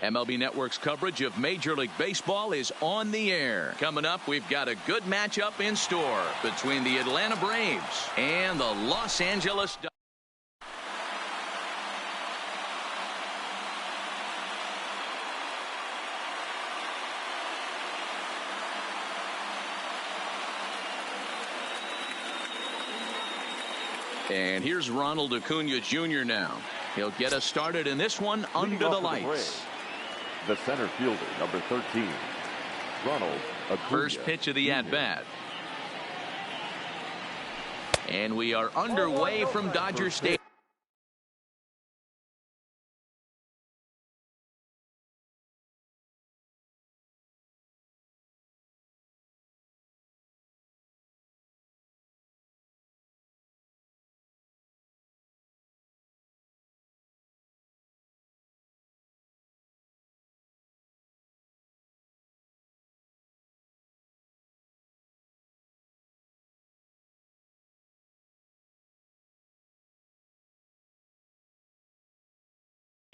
MLB Network's coverage of Major League Baseball is on the air. Coming up, we've got a good matchup in store between the Atlanta Braves and the Los Angeles Dodgers. And here's Ronald Acuna Jr. now. He'll get us started in this one under the lights. The center fielder, number 13, Ronald Acuna. First pitch of the at-bat. And we are underway from Dodger Stadium.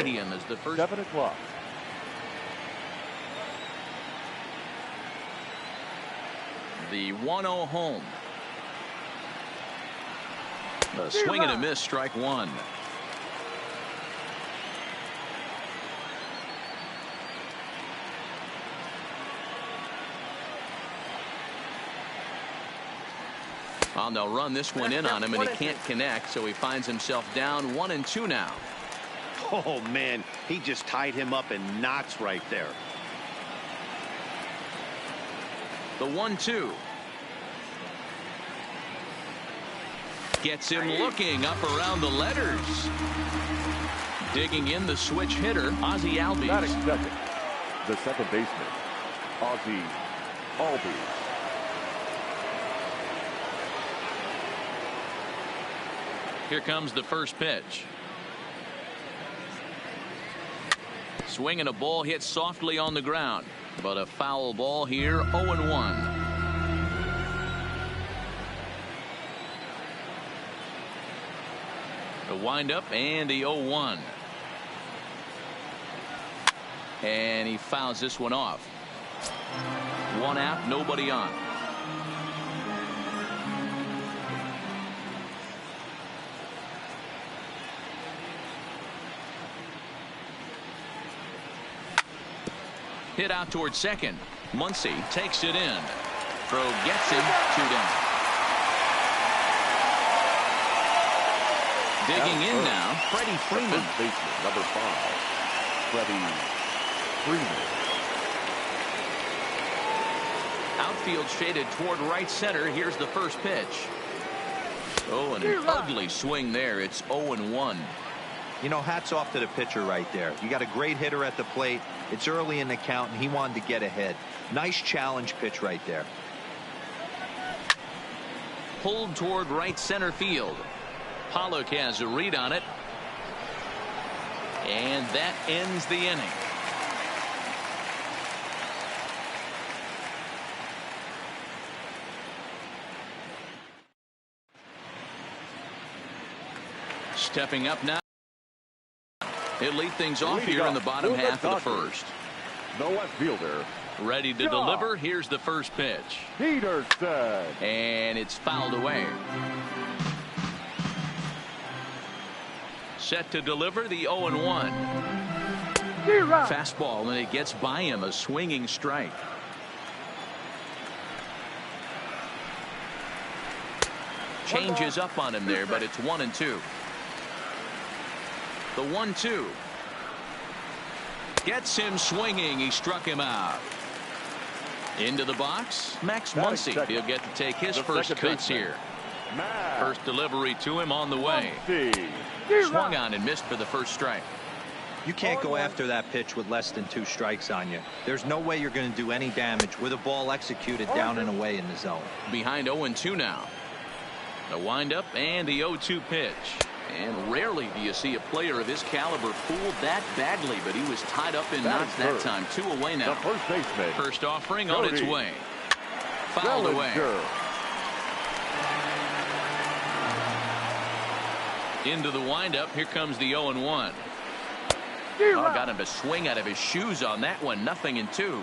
Is the first 7 o'clock. The 1-0 home. A swing and a miss, strike one. Well, they'll run this one in on him, and he can't connect, so he finds himself down 1-2 now. Oh, man, he just tied him up in knots right there. The 1-2. Gets him looking up around the letters. Digging in the switch hitter, Ozzie Albies. Batting second, the second baseman, Ozzie Albies. Here comes the first pitch. Swing and a ball hit softly on the ground, but a foul ball here. 0-1. The windup and the 0-1. And he fouls this one off. One out, nobody on. Hit out towards second. Muncy takes it in. Throw gets him. 2 down. Digging in now, Freddie Freeman. First baseman, number 5, Freddie Freeman. Outfield shaded toward right center. Here's the first pitch. Oh, and an ugly swing there. It's 0-1. You know, hats off to the pitcher right there. You got a great hitter at the plate. It's early in the count, and he wanted to get ahead. Nice challenge pitch right there. Pulled toward right center field. Pollock has a read on it. And that ends the inning. Stepping up now. He'll lead things off here in the bottom half of the first. The left fielder. Ready to deliver. Here's the first pitch. Peterson. And it's fouled away. Set to deliver the 0-1. Fastball, and it gets by him. A swinging strike. Changes up on him there, but it's 1-2. The 1-2. Gets him swinging. He struck him out. Into the box, Max Muncy. He'll get to take his first cuts here. First delivery to him on the way. Swung on and missed for the first strike. You can't go after that pitch with less than 2 strikes on you. There's no way you're going to do any damage with a ball executed down and away in the zone. Behind 0-2 now. The windup and the 0-2 pitch. And rarely do you see a player of his caliber fooled that badly, but he was tied up in knots that time. 2 away now. The first baseman. First offering on its way. Fouled away. Into the windup. Here comes the 0-1. Oh, got him to swing out of his shoes on that one. 0-2.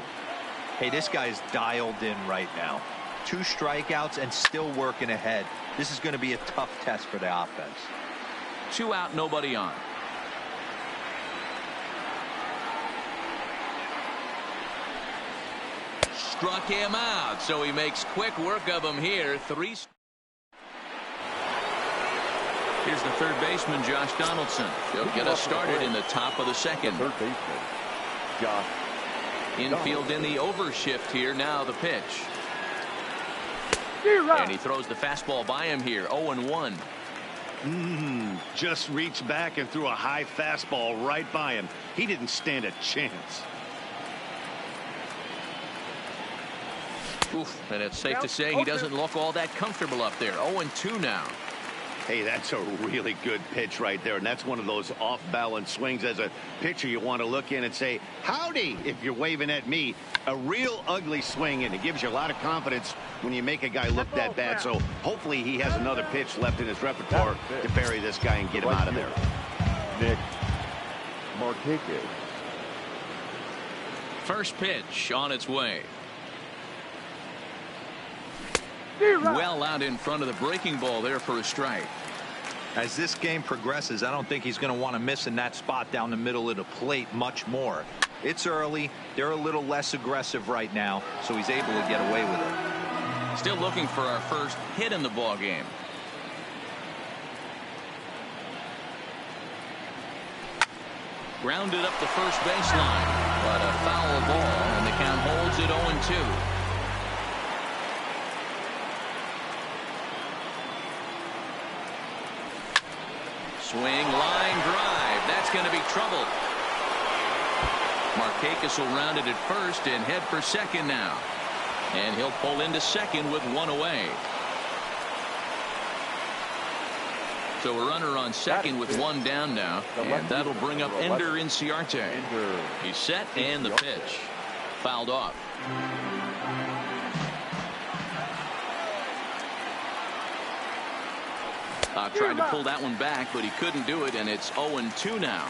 Hey, this guy's dialed in right now. 2 strikeouts and still working ahead. This is going to be a tough test for the offense. 2 out, nobody on. Struck him out, so he makes quick work of him here. 3. Here's the third baseman, Josh Donaldson. He'll get us started in the top of the second. Third baseman, Josh. Infield in the overshift here. Now the pitch. And he throws the fastball by him here. 0-1. Just reached back and threw a high fastball right by him. He didn't stand a chance. Oof, and it's safe to say he doesn't look all that comfortable up there. 0-2 now. Hey, that's a really good pitch right there, and that's one of those off-balance swings. As a pitcher, you want to look in and say, howdy, if you're waving at me. A real ugly swing, and it gives you a lot of confidence when you make a guy look that bad. So hopefully he has another pitch left in his repertoire to bury this guy and get him out of there. Nick Markakis. First pitch on its way. Well out in front of the breaking ball there for a strike. As this game progresses, I don't think he's going to want to miss in that spot down the middle of the plate much more. It's early. They're a little less aggressive right now, so he's able to get away with it. Still looking for our first hit in the ball game. Grounded up the first baseline, but a foul ball, and the count holds it 0-2. Swing, line drive. That's going to be trouble. Markakis will round it at first and head for second now. And he'll pull into second with 1 away. So a runner on second with 1 down now. And that'll bring up Ender Inciarte. He's set, and the pitch. Fouled off. Tried to pull that one back, but he couldn't do it, and it's 0-2 now.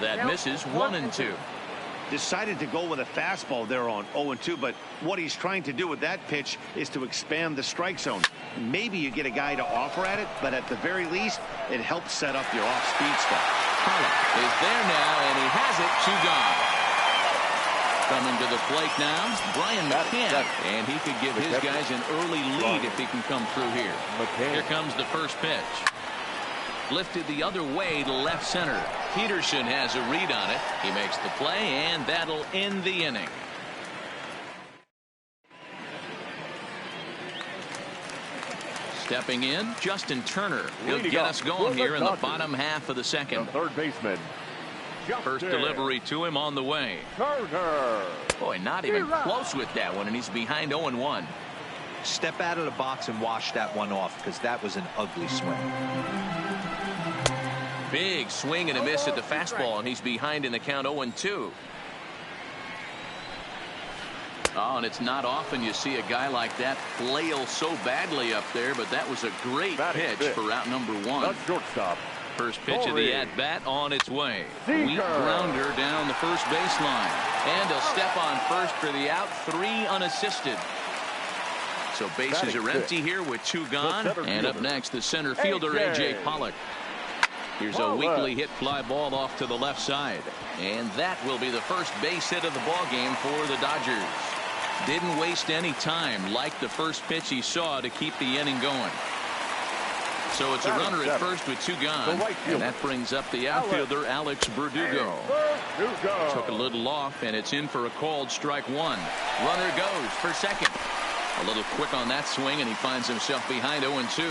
That misses. 1-2. Decided to go with a fastball there on 0-2, but what he's trying to do with that pitch is to expand the strike zone. Maybe you get a guy to offer at it, but at the very least, it helps set up your off-speed stuff. Pollock is there now, and he has it. 2 gone. Coming to the plate now, Brian McCann, and he could give his guys an early lead if he can come through here. Here comes the first pitch. Lifted the other way to left center. Peterson has a read on it. He makes the play, and that'll end the inning. Stepping in, Justin Turner. He'll get us going here in the bottom half of the second. The third baseman. First delivery to him on the way. Turner. Boy, not even close with that one, and he's behind 0-1. Step out of the box and wash that one off, because that was an ugly swing. Big swing and a miss at the fastball, and he's behind in the count 0-2. Oh, and it's not often you see a guy like that flail so badly up there, but that was a great pitch for out number 1. The shortstop. First pitch of the at-bat on its way. Weak grounder down the first baseline. And he'll step on first for the out. 3 unassisted. So bases are empty here with 2 gone. And up next, the center fielder, A.J. Pollock. Here's a weakly hit fly ball off to the left side. And that will be the first base hit of the ball game for the Dodgers. Didn't waste any time like the first pitch he saw to keep the inning going. So it's a runner at first with 2 gone. And that brings up the outfielder, Alex Verdugo. Took a little off, and it's in for a called strike 1. Runner goes for second. A little quick on that swing, and he finds himself behind 0-2.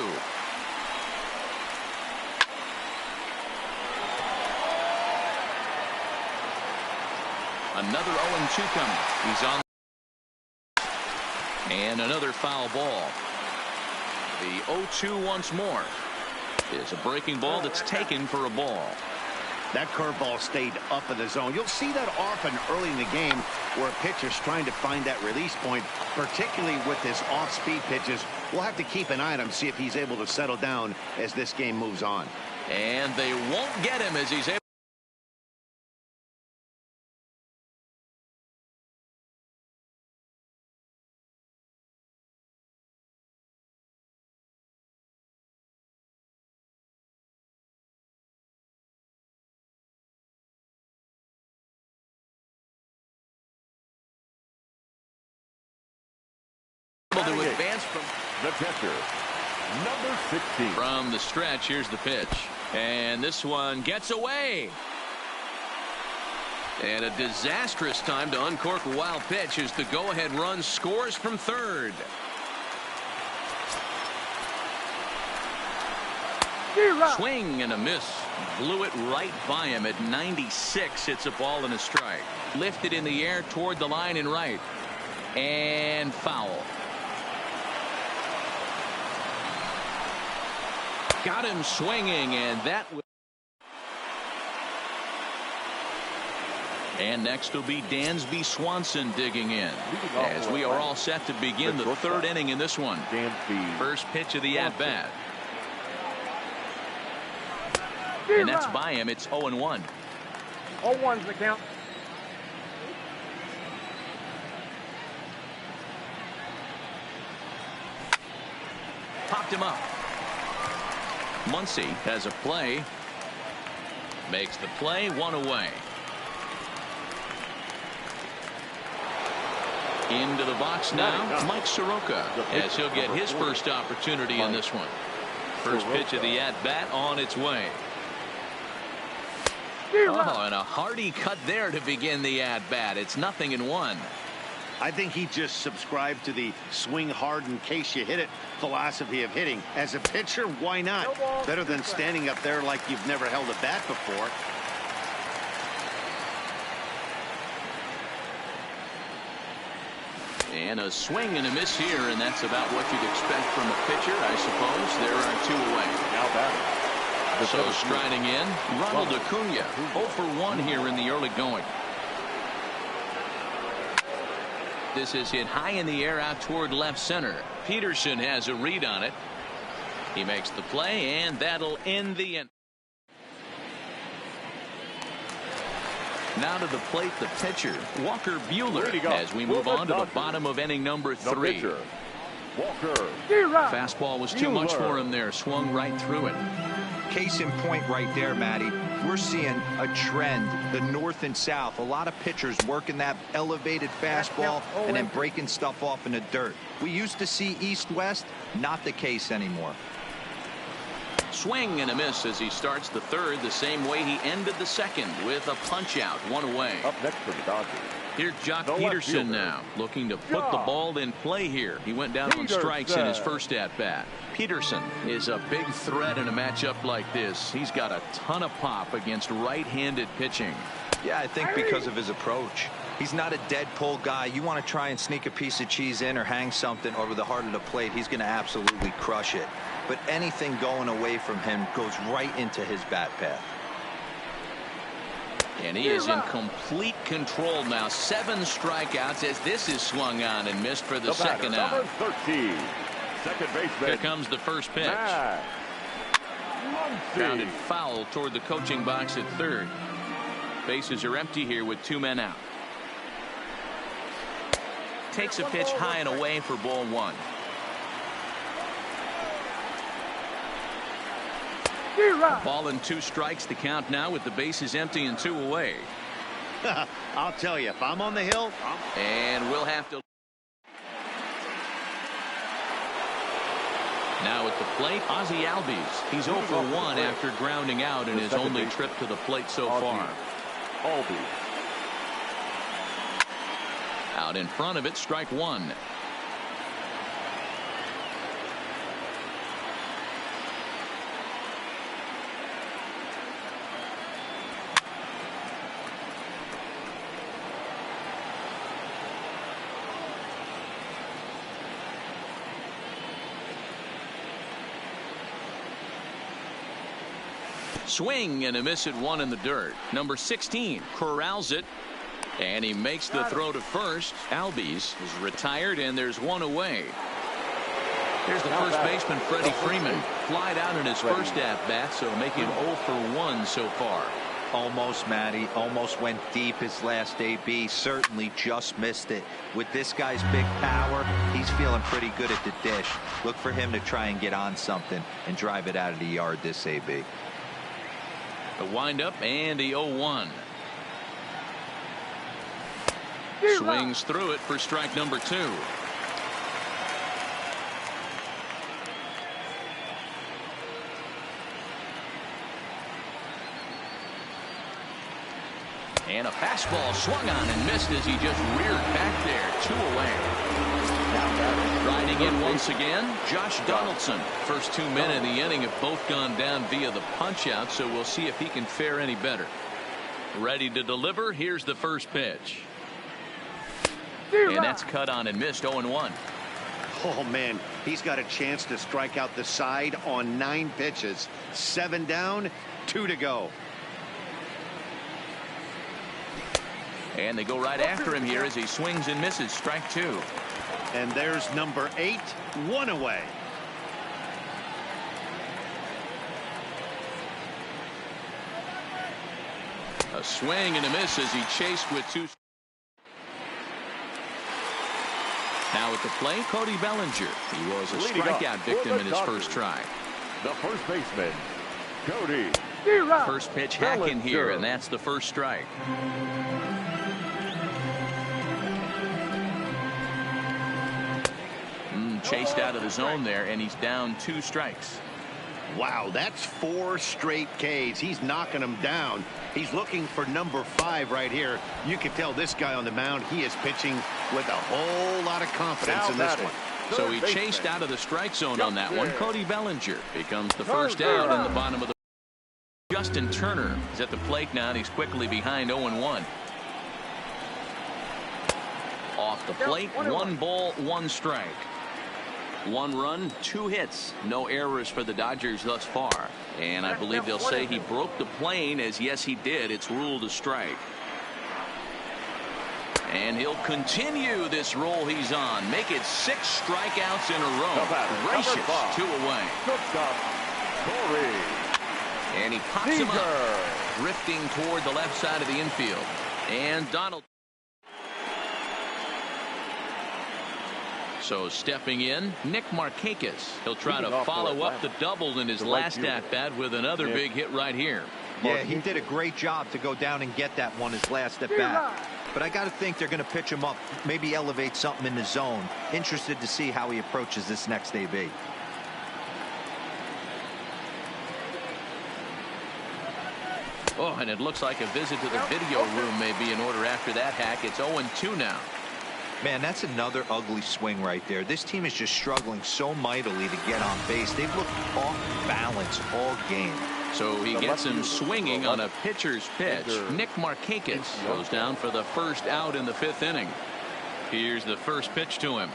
Another 0-2 coming. He's on. And another foul ball. The 0-2 once more is a breaking ball that's taken for a ball. That curveball stayed up in the zone. You'll see that often early in the game where a pitcher's trying to find that release point, particularly with his off-speed pitches We'll have to keep an eye on him, see if he's able to settle down as this game moves on. And they won't get him as he's able to advance from the catcher, number 16. From the stretch, here's the pitch. And this one gets away. And a disastrous time to uncork a wild pitch as the go-ahead run scores from third. Swing and a miss. Blew it right by him at 96. It's a ball and a strike. Lifted in the air toward the line and right. And foul. Got him swinging, and that. And next will be Dansby Swanson digging in as we are all set to begin the third inning in this one. First pitch of the at-bat. And that's by him. It's 0-1. 0-1's the count. Popped him up. Muncy has a play. Makes the play, one away. Into the box now, Mike Soroka, as he'll get his first opportunity in this one. First pitch of the at-bat on its way. Oh, and a hearty cut there to begin the at-bat. It's 0-1. I think he just subscribed to the swing hard in case you hit it philosophy of hitting. As a pitcher, why not? Better than standing up there like you've never held a bat before. And a swing and a miss here, and that's about what you'd expect from a pitcher, I suppose. There are two away. Now batting. So striding in, Ronald Acuna, 0 for 1 here in the early going. This is hit high in the air out toward left center. Peterson has a read on it. He makes the play, and that'll end the inning. Now to the plate, the pitcher, Walker Buehler, as we move on to the bottom of inning number 3. Walker. Fastball was too much for him there. Swung right through it. Case in point right there, Matty. We're seeing a trend, the north and south. A lot of pitchers working that elevated fastball and then breaking stuff off in the dirt. We used to see east-west, not the case anymore. Swing and a miss as he starts the third the same way he ended the second with a punch out, one away. Up next for the Dodgers. Here's Jock Peterson now looking to put the ball in play here. He went down on strikes in his first at-bat. Peterson is a big threat in a matchup like this. He's got a ton of pop against right-handed pitching. Yeah, I think because of his approach. He's not a dead pull guy. You want to try and sneak a piece of cheese in or hang something over the heart of the plate, he's going to absolutely crush it. But anything going away from him goes right into his bat path. And he is in complete control now. 7 strikeouts as this is swung on and missed for the second out. Number 13, second baseman. Here comes the first pitch. Grounded foul toward the coaching box at third. Bases are empty here with 2 men out. Takes a pitch high and away for ball 1. Ball and 2 strikes to count now with the bases empty and 2 away. I'll tell you, if I'm on the hill. And we'll have to. Now at the plate, Ozzie Albies. He's 0 for 1 after grounding out in his only trip to the plate so far. Out in front of it, strike 1. Swing and a miss at 1 in the dirt. Number 16 corrals it, and he makes the throw to first. Albies is retired, and there's 1 away. Here's the first baseman, Freddie Freeman. Flied out in his first at-bat, so making him 0 for 1 so far. Almost, Matty. Almost went deep his last AB. Certainly just missed it. With this guy's big power, he's feeling pretty good at the dish. Look for him to try and get on something and drive it out of the yard this AB. The windup and the 0-1. Swings through it for strike number 2. And a fastball swung on and missed as he just reared back there. 2 away. Riding in once again, Josh Donaldson. First 2 men in the inning have both gone down via the punch-out, so we'll see if he can fare any better. Ready to deliver. Here's the first pitch. And that's cut on and missed. 0-1. Oh, man, he's got a chance to strike out the side on 9 pitches. 7 down, 2 to go. And they go right after him here as he swings and misses. Strike 2. And there's number 8, 1 away. A swing and a miss as he chased with 2. Now at the plate, Cody Bellinger. He was a strikeout victim in his first try. The first baseman, Cody. First pitch hacking here, and that's the first strike. Chased out of the zone there, and he's down 2 strikes. Wow, that's 4 straight Ks. He's knocking them down. He's looking for number 5 right here. You can tell this guy on the mound, he is pitching with a whole lot of confidence in this one. So he chased out of the strike zone on that one. Cody Bellinger becomes the first out in the bottom of the. Justin Turner is at the plate now, and he's quickly behind 0-1. Off the plate, 1 ball, 1 strike. 1 run, 2 hits. No errors for the Dodgers thus far. And I believe they'll say he broke the plane, as yes he did. It's ruled a strike. And he'll continue this roll he's on. Make it 6 strikeouts in a row. Gracious, 2 away. And he pops him up, drifting toward the left side of the infield. And Donald. So stepping in, Nick Markakis. He'll try to follow up the double in his last at-bat with another big hit right here. Yeah, he did a great job to go down and get that one his last at-bat. But I got to think they're going to pitch him up, maybe elevate something in the zone. Interested to see how he approaches this next AB. Oh, and it looks like a visit to the video room may be in order after that hack. It's 0-2 now. Man, that's another ugly swing right there. This team is just struggling so mightily to get on base. They've looked off balance all game. So he gets him swinging on a pitcher's pitch. Nick Markakis goes down for the first out in the 5th inning. Here's the first pitch to him.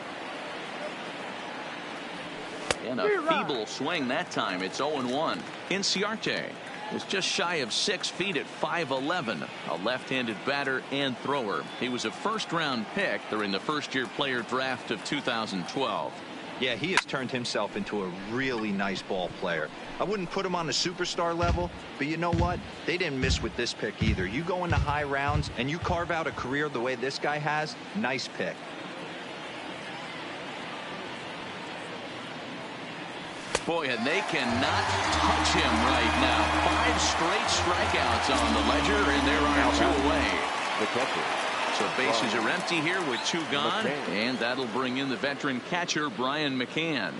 And a feeble swing that time. It's 0-1. Inciarte was just shy of 6 feet at 5'11", a left-handed batter and thrower. He was a first-round pick during the first-year player draft of 2012. Yeah, he has turned himself into a really nice ball player. I wouldn't put him on the superstar level, but you know what? They didn't miss with this pick either. You go into high rounds and you carve out a career the way this guy has, nice pick. Boy, and they cannot touch him right now. 5 straight strikeouts on the ledger, and there are 2 away. The catcher. So bases are empty here with 2 gone, and that'll bring in the veteran catcher, Brian McCann.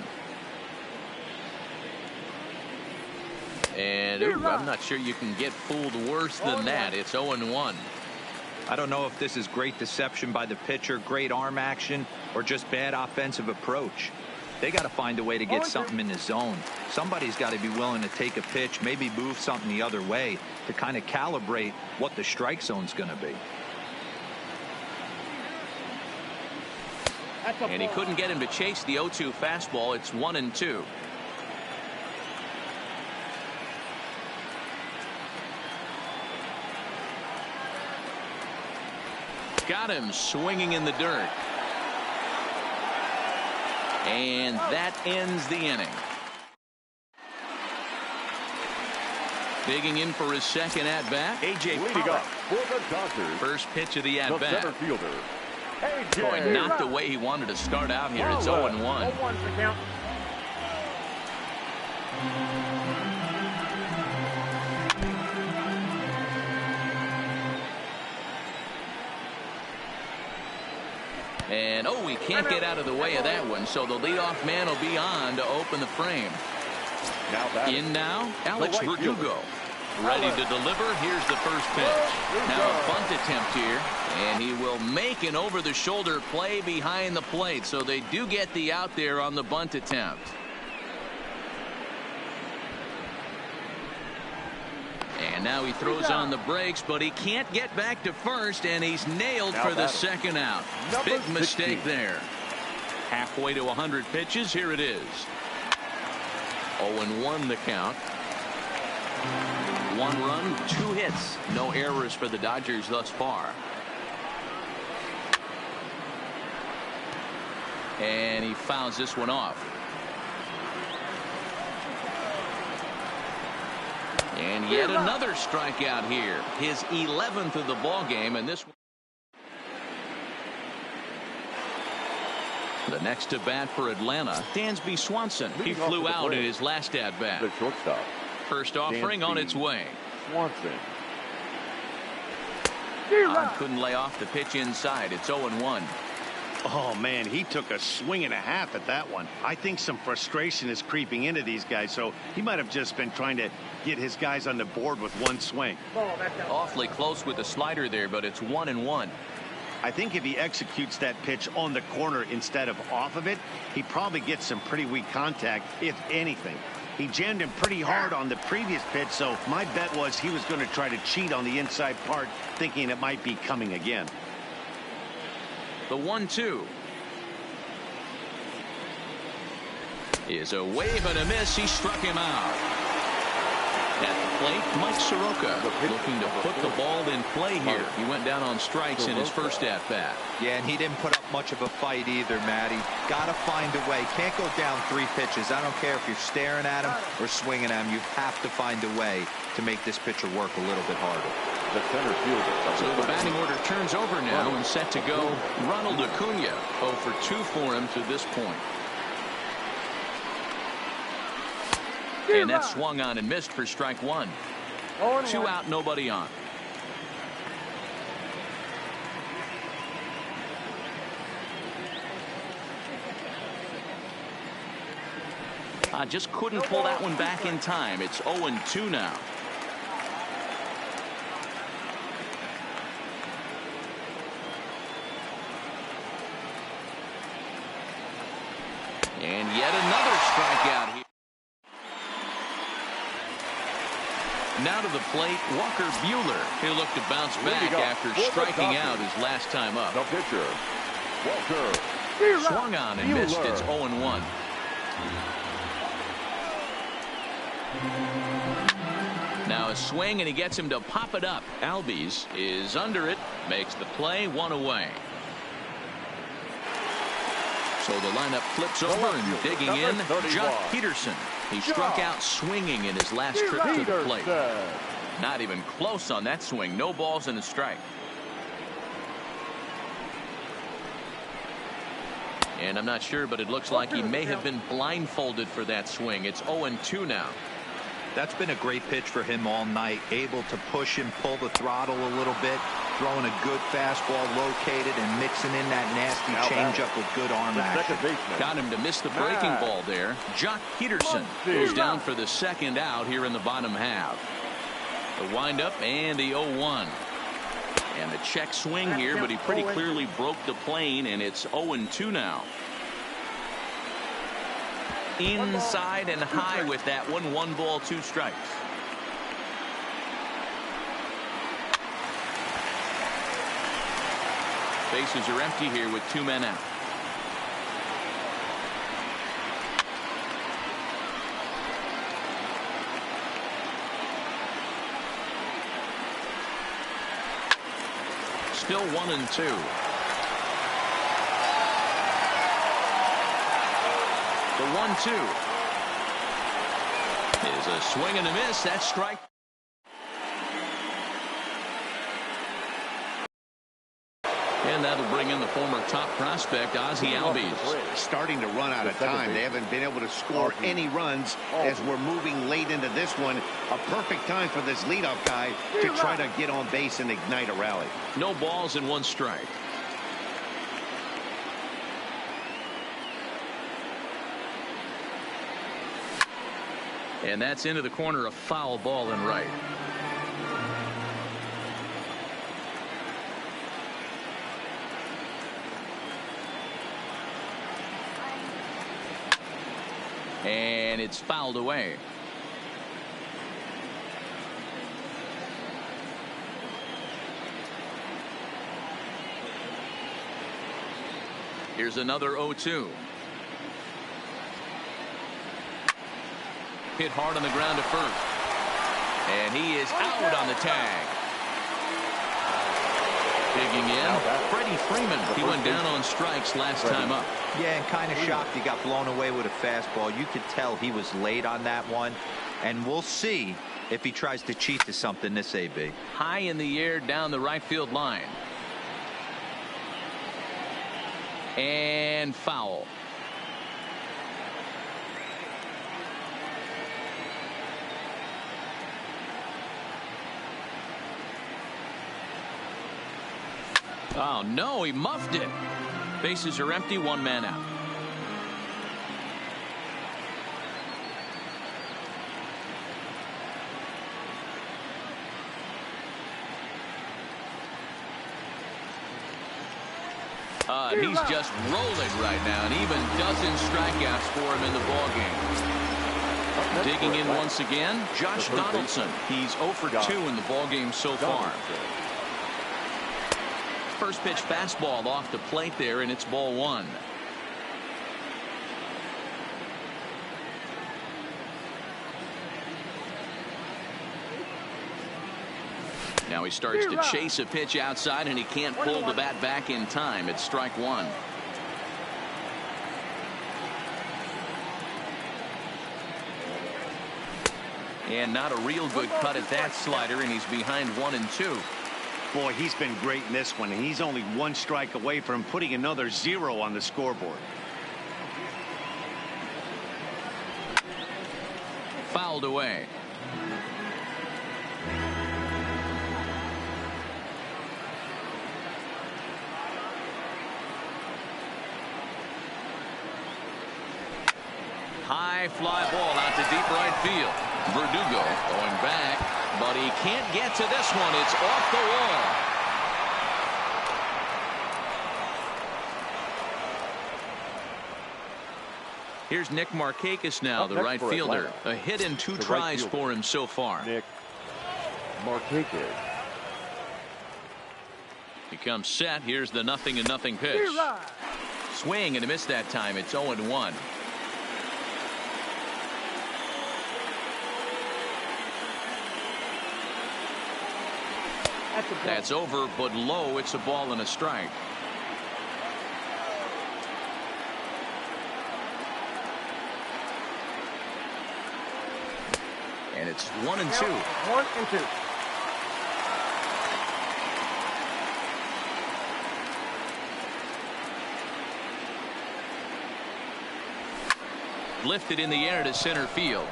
And I'm not sure you can get fooled worse than that. It's 0-1. I don't know if this is great deception by the pitcher, great arm action, or just bad offensive approach. They got to find a way to get something in the zone. Somebody's got to be willing to take a pitch, maybe move something the other way to kind of calibrate what the strike zone's going to be. And he couldn't get him to chase the 0-2 fastball. It's 1-2. Got him swinging in the dirt. And that ends the inning. Digging in for his second at-bat, A.J. Pollock. For the Dodgers, first pitch of the at-bat. center fielder, A.J. Going not the way he wanted to start out here. It's 0-1. 0-1's the count. And he can't get out of the way of that one, so the leadoff man will be on to open the frame. In now, Alex Verdugo. Ready to deliver. Here's the first pitch. Now a bunt attempt here, and he will make an over-the-shoulder play behind the plate, so they do get the out there on the bunt attempt. And now he throws on the brakes, but he can't get back to first, and he's nailed for the second out. Big mistake there. Halfway to 100 pitches. Here it is. 0-1 the count. 1 run, 2 hits. No errors for the Dodgers thus far. And he fouls this one off. And yet another strikeout here. His 11th of the ball game, and this one. The next to bat for Atlanta, Dansby Swanson. He flew out in his last at bat. The shortstop. First offering Dansby on its way. Swanson. Couldn't lay off the pitch inside. It's 0-1. Oh, man, he took a swing and a half at that one. I think some frustration is creeping into these guys, so he might have just been trying to get his guys on the board with one swing. Awfully close with the slider there, but it's 1-1. I think if he executes that pitch on the corner instead of off of it, he probably gets some pretty weak contact, if anything. He jammed him pretty hard on the previous pitch, so my bet was he was going to try to cheat on the inside part, thinking it might be coming again. The 1-2 is a wave and a miss. He struck him out. At the plate, Mike Soroka looking to put the ball in play here. He went down on strikes in his first at-bat. Yeah, and he didn't put up much of a fight either, Matty. Got to find a way. Can't go down 3 pitches. I don't care if you're staring at him or swinging at him. You have to find a way to make this pitcher work a little bit harder. The center fielder. So the batting order turns over now and set to go. Ronald Acuna 0 for 2 for him to this point. And that swung on and missed for strike 1. 2 out, nobody on. Just couldn't pull that one back in time. It's 0-2 now. And yet another strikeout here. Now to the plate, Walker Buehler. He'll look to bounce back after striking out his last time up. The pitcher, Walker. Swung on and missed. It's 0-1. Now a swing, and he gets him to pop it up. Albies is under it, makes the play, 1 away. So the lineup flips over, and digging in, Jock Peterson. He struck out swinging in his last trip to the plate. Not even close on that swing. No balls and a strike. And I'm not sure, but it looks like he may have been blindfolded for that swing. It's 0-2 now. That's been a great pitch for him all night. Able to push and pull the throttle a little bit. Throwing a good fastball located and mixing in that nasty changeup with good arm action. Got him to miss the breaking ball there. Jock Peterson goes down for the second out here in the bottom half. The windup and the 0-1. And the check swing here, but he pretty clearly broke the plane, and it's 0-2 now. Inside and high with that one. 1 ball, 2 strikes. Bases are empty here with 2 men out. Still 1-2. The 1-2 is a swing and a miss. That's strike. And that'll bring in the former top prospect, Ozzie Albies. Starting to run out of time. They haven't been able to score any runs as we're moving late into this one. A perfect time for this leadoff guy to try to get on base and ignite a rally. No balls and 1 strike. And that's into the corner, a foul ball and right. And it's fouled away. Here's another 0-2. Hit hard on the ground to first. And he is out on the tag. Digging in, Freddie Freeman. He went down on strikes last time up. Yeah, and kind of shocked he got blown away with a fastball. You could tell he was late on that one. And we'll see if he tries to cheat to something this AB. High in the air down the right field line. And foul. Oh, no, he muffed it. Bases are empty, 1 man out. He's just rolling right now, and even dozen strikeouts for him in the ballgame. Digging in once again, Josh Donaldson. He's 0 for 2 in the ballgame so far. First pitch fastball off the plate there, and it's ball 1. Now he starts to chase a pitch outside, and he can't pull the bat back in time. It's strike 1. And not a real good cut at that slider, and he's behind 1-2. Boy, he's been great in this one, and he's only 1 strike away from putting another 0 on the scoreboard. Fouled away. High fly ball out to deep right field. Verdugo going back, but he can't get to this one. It's off the wall. Here's Nick Markakis now, the right fielder. A hit in 2 tries for him so far. Nick Markakis. He comes set. Here's the 0-0 pitch. Swing and a miss that time. It's 0-1. That's over, but low. It's a ball and a strike. And it's 1-2. 1-2. Lifted in the air to center field.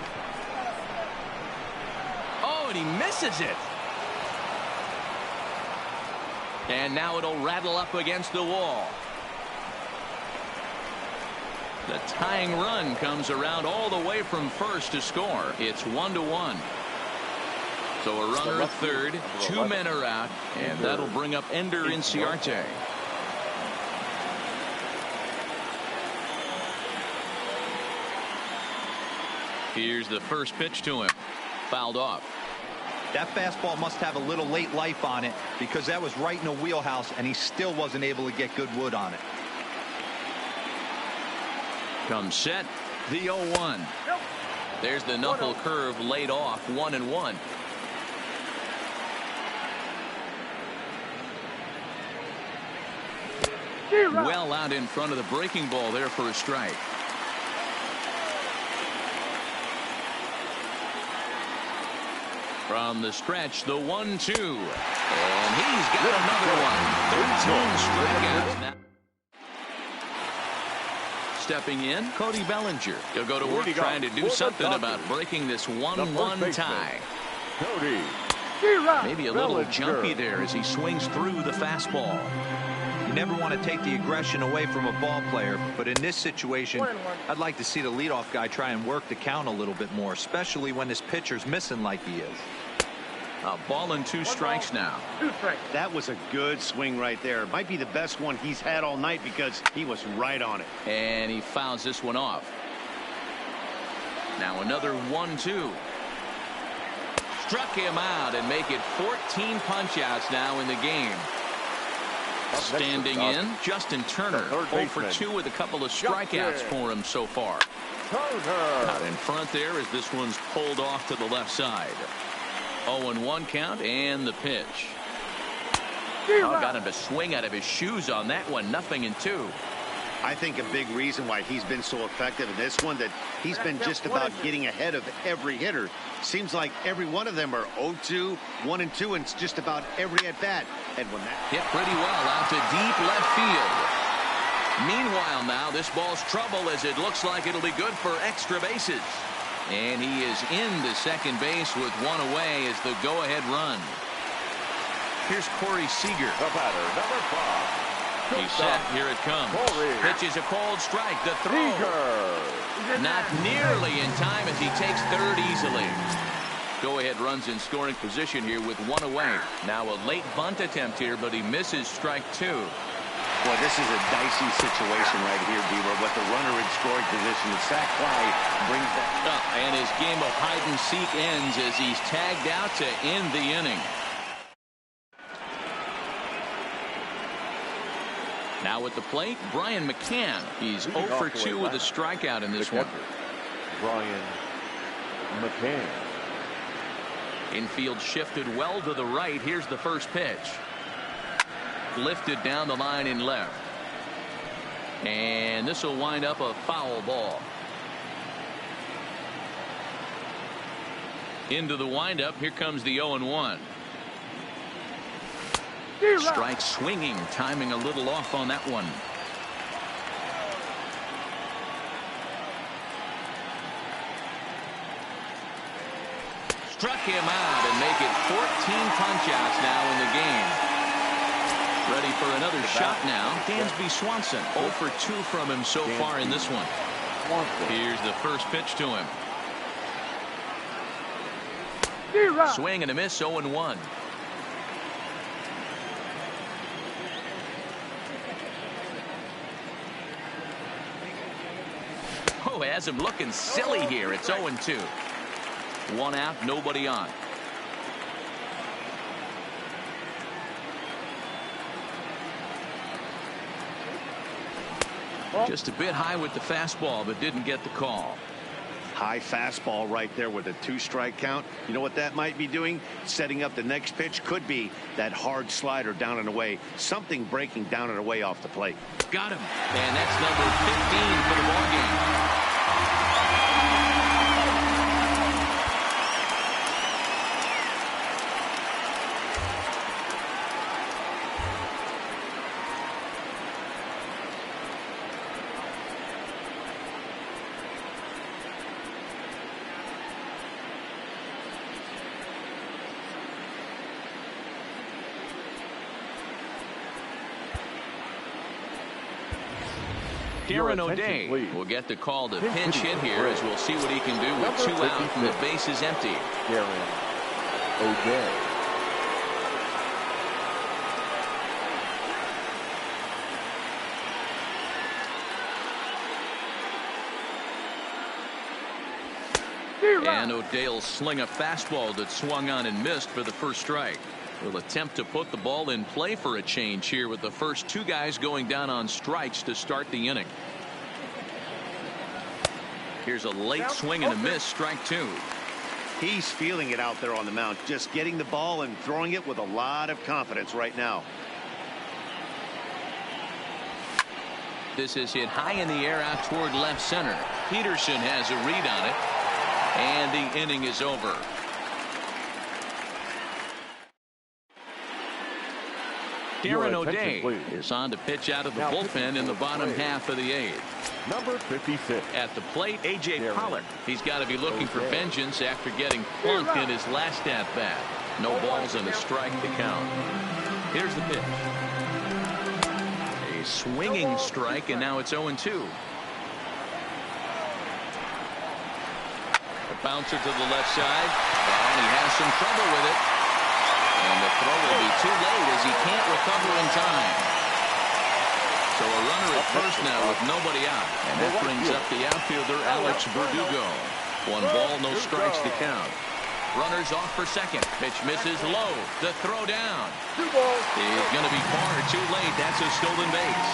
Oh, and he misses it. And now it'll rattle up against the wall. The tying run comes around all the way from first to score. It's 1-1. So a runner at third, 2 men are out, and that'll bring up Ender Inciarte. Here's the first pitch to him. Fouled off. That fastball must have a little late life on it, because that was right in the wheelhouse, and he still wasn't able to get good wood on it. Comes set, the 0-1. There's the knuckle curve laid off, 1-1. Well out in front of the breaking ball there for a strike. From the stretch, the 1-2. And he's got another one. 13 strikeouts now. Stepping in, Cody Bellinger. He'll go to work trying to do something about breaking this 1-1 tie. Cody. Maybe a little jumpy there as he swings through the fastball. You never want to take the aggression away from a ball player, but in this situation, I'd like to see the leadoff guy try and work the count a little bit more, especially when this pitcher's missing like he is. A ball and 2 strikes now. That was a good swing right there. Might be the best one he's had all night because he was right on it. And he fouls this one off. Now another 1-2. Struck him out and make it 14 punch-outs now in the game. Standing in, Justin Turner, 0 for 2 with a couple of strikeouts for him so far. Out in front there as this one's pulled off to the left side. 0-1 count and the pitch. Got him to swing out of his shoes on that one. 0-2. I think a big reason why he's been so effective in this one that he's been just about getting ahead of every hitter. Seems like every one of them are 0-2, 1-2, and it's just about every at bat. And when that hit pretty well out to deep left field. Meanwhile, now this ball's trouble as it looks like it'll be good for extra bases. And he is into second base with 1 away as the go-ahead run. Here's Corey Seager. The batter, number 5. He's set. Here it comes. Pitch is a cold strike. The throw. Not nearly in time as he takes third easily. Go-ahead runs in scoring position here with 1 away. Now a late bunt attempt here, but he misses strike 2. Boy, this is a dicey situation right here, Beaver. With the runner in scoring position, the sac fly brings that up. And his game of hide-and-seek ends as he's tagged out to end the inning. Now at the plate, Brian McCann. He's 0 for 2 with a strikeout in this one. Brian McCann. Infield shifted well to the right. Here's the first pitch. Lifted down the line in left. And this will wind up a foul ball. Into the windup. Here comes the 0-1. Strike swinging, timing a little off on that one. Struck him out and make it 14 punch-outs now in the game. Ready for another shot now. Dansby Swanson, 0 for 2 from him so far in this one. Here's the first pitch to him. Swing and a miss, 0-1. Oh, has him looking silly here. It's 0-2. 1 out, nobody on. Just a bit high with the fastball, but didn't get the call. High fastball right there with a 2-strike count. You know what that might be doing? Setting up the next pitch. Could be that hard slider down and away. Something breaking down and away off the plate. Got him. And that's number 15 for the ballgame. Aaron O'Day will get the call to pinch hit here as we'll see what he can do with 2 out and the base is empty. Aaron O'Day. And O'Day will sling a fastball that swung on and missed for the first strike. Will attempt to put the ball in play for a change here with the first 2 guys going down on strikes to start the inning. Here's a late swing and a miss, strike 2. He's feeling it out there on the mound, just getting the ball and throwing it with a lot of confidence right now. This is hit high in the air out toward left center. Peterson has a read on it, and the inning is over. Darren O'Day is on to pitch out of the bullpen in the bottom half of the 8th. Number 56. At the plate, A.J. Pollock. He's got to be looking for vengeance after getting plunked in his last at-bat. No balls and a strike to count. Here's the pitch. A swinging strike, and now it's 0-2. A bouncer to the left side, and he has some trouble with it. And the throw will be too late as he can't recover in time. So a runner at first now with nobody out. And that brings up the outfielder, Alex Verdugo. 1 ball, no strikes to count. Runners off for second. Pitch misses low. The throw down. 2 balls. He's going to be far too late. That's a stolen base.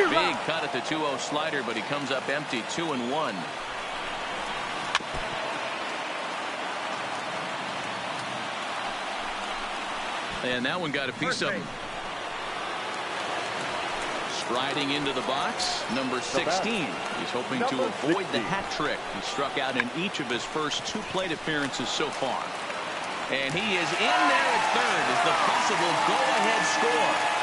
Big cut at the 2-0 slider, but he comes up empty. 2-1. And that one got a piece of him. Striding into the box, number 16. He's hoping to avoid the hat trick. He struck out in each of his first 2 plate appearances so far. And he is in there at third as the possible go-ahead score.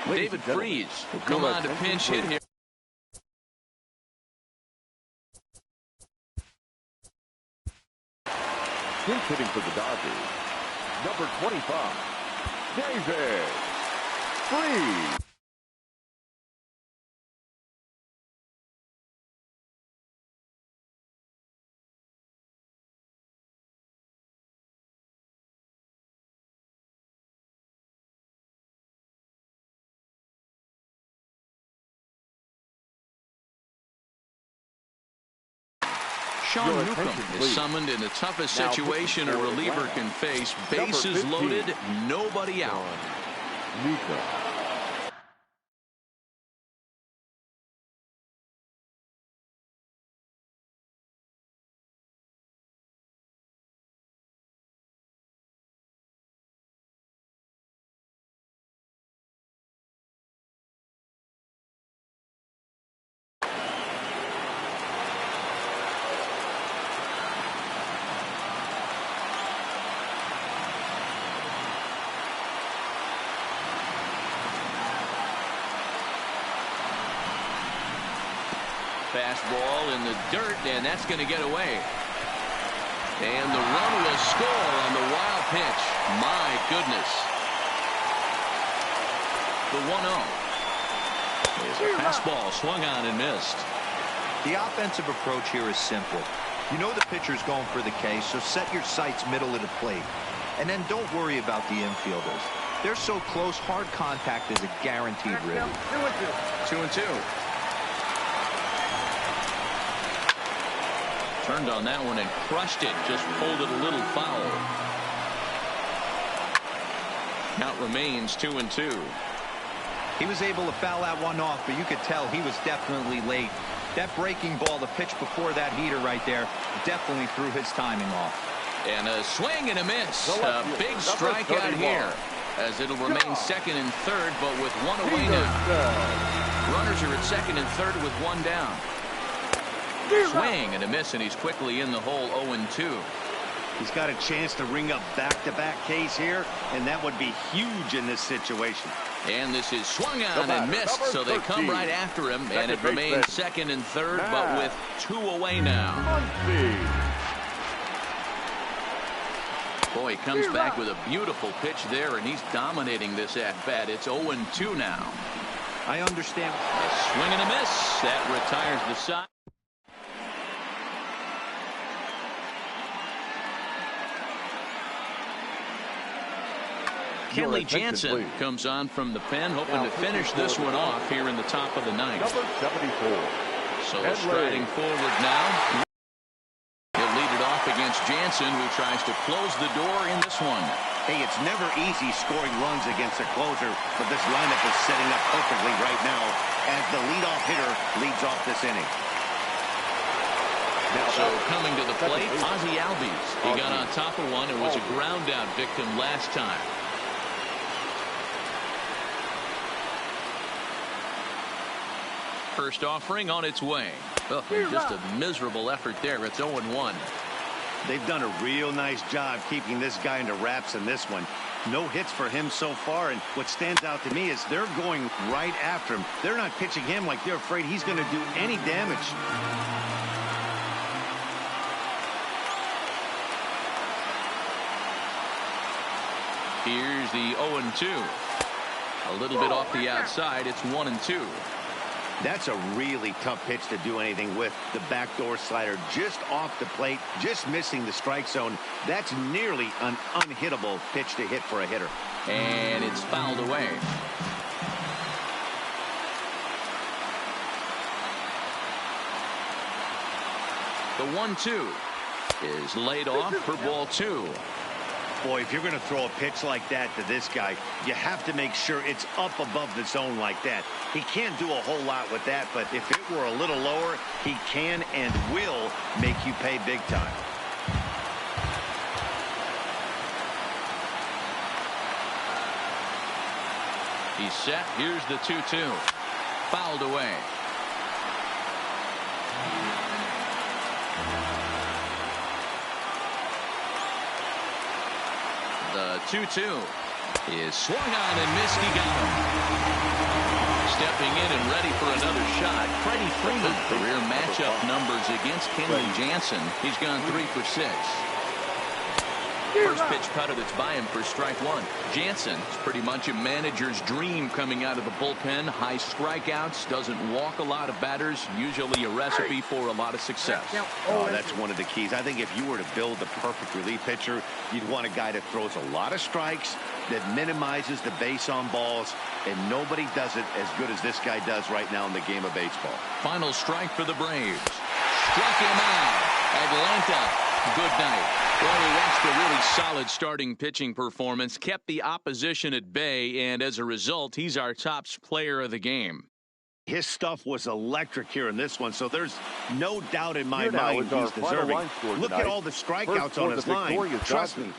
David Freese will come on to pinch hit here. Pinch hitting for the Dodgers. Number 25, David Freese. Sean Newcomb is summoned in the toughest situation a reliever can face. Bases loaded, nobody out. Newcomb. Fastball in the dirt, and that's going to get away. And the run will score on the wild pitch. My goodness. The 1-0. There's a fastball swung on and missed. The offensive approach here is simple. You know the pitcher's going for the K, so set your sights middle of the plate. And then don't worry about the infielders. They're so close, hard contact is a guaranteed ribby. 2-2. Turned on that one and crushed it. Just pulled it a little foul. Count remains 2-2. He was able to foul that one off, but you could tell he was definitely late. That breaking ball, the pitch before that heater right there, definitely threw his timing off. And a swing and a miss. A big strikeout here, as it'll remain second and third, but with one away now. Runners are at second and third with one down. Swing and a miss, and he's quickly in the hole. 0-2. He's got a chance to ring up back-to-back Ks here, and that would be huge in this situation. And this is swung on and missed, so they come right after him, and it remains second and third, but with 2 away now. Boy, he comes back with a beautiful pitch there, and he's dominating this at-bat. It's 0-2 now. I understand. A swing and a miss. That retires the side. Kenley Jansen comes on from the pen, hoping to finish this one off here in the top of the ninth. Number 74. So striding forward now. He'll lead it off against Jansen, who tries to close the door in this one. Hey, it's never easy scoring runs against a closer, but this lineup is setting up perfectly right now as the leadoff hitter leads off this inning. So coming to the plate, Ozzie Albies. He got on top of one and was a ground out victim last time. First offering on its way. Oh, just a miserable effort there. It's 0-1. They've done a real nice job keeping this guy into wraps in this one. No hits for him so far, and what stands out to me is they're going right after him. They're not pitching him like they're afraid he's going to do any damage. Here's the 0-2. A little bit off the outside. It's 1-2. That's a really tough pitch to do anything with. The backdoor slider just off the plate, just missing the strike zone. That's nearly an unhittable pitch to hit for a hitter. And it's fouled away. The 1-2 is laid off for ball 2. Boy, if you're going to throw a pitch like that to this guy, you have to make sure it's up above the zone like that. He can't do a whole lot with that, but if it were a little lower, he can and will make you pay big time. He's set. Here's the 2-2. Fouled away. The 2-2 is swung on and missed. He got him. Stepping in and ready for another shot, Freddie Freeman. Career matchup numbers against Kenley Jansen. He's gone 3 for 6. First pitch cutter that's by him for strike 1. Jansen is pretty much a manager's dream coming out of the bullpen. High strikeouts, doesn't walk a lot of batters, usually a recipe for a lot of success. Oh, that's one of the keys. I think if you were to build the perfect relief pitcher, you'd want a guy that throws a lot of strikes, that minimizes the base on balls, and nobody does it as good as this guy does right now in the game of baseball. Final strike for the Braves. Struck him out. Atlanta, good night. Well, we watched a really solid starting pitching performance, kept the opposition at bay, and as a result, he's our top player of the game. His stuff was electric here in this one, so there's no doubt in my mind he's deserving. Look at all the strikeouts on his line. Trust me,